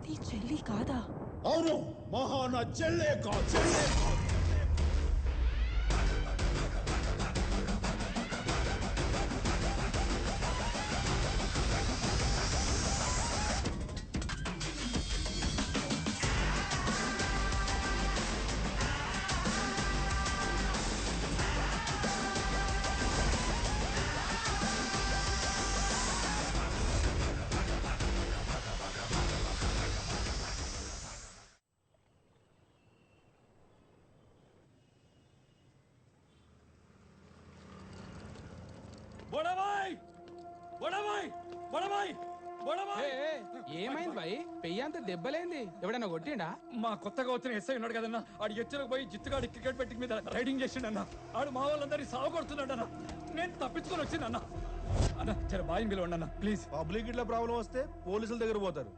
నీ చెల్లి కాదా? అవును, మహా నా చెల్లే చెల్లే. ఏమైంది భాయ్? పెయ్యంత దెబ్బలేంది? ఎవడన్నా కొట్టిండా? మా కొత్తగా వచ్చిన ఎస్ఐ ఉన్నాడు కదన్నా, ఆడు ఎచ్చులకు పోయి జిత్తుగాడి క్రికెట్ బెట్టింగ్ మీద రైడింగ్ చేసిండన్నా. ఆడు మా వాళ్ళందరినీ సాగు కొడుతున్నాడన్నా. నేను తప్పించుకొని వచ్చిందన్నా. అన్న చాలా బాగా పిలవండి అన్న ప్లీజ్. పబ్లిక్ ఇట్లా ప్రాబ్లం వస్తే పోలీసుల దగ్గర పోతారు.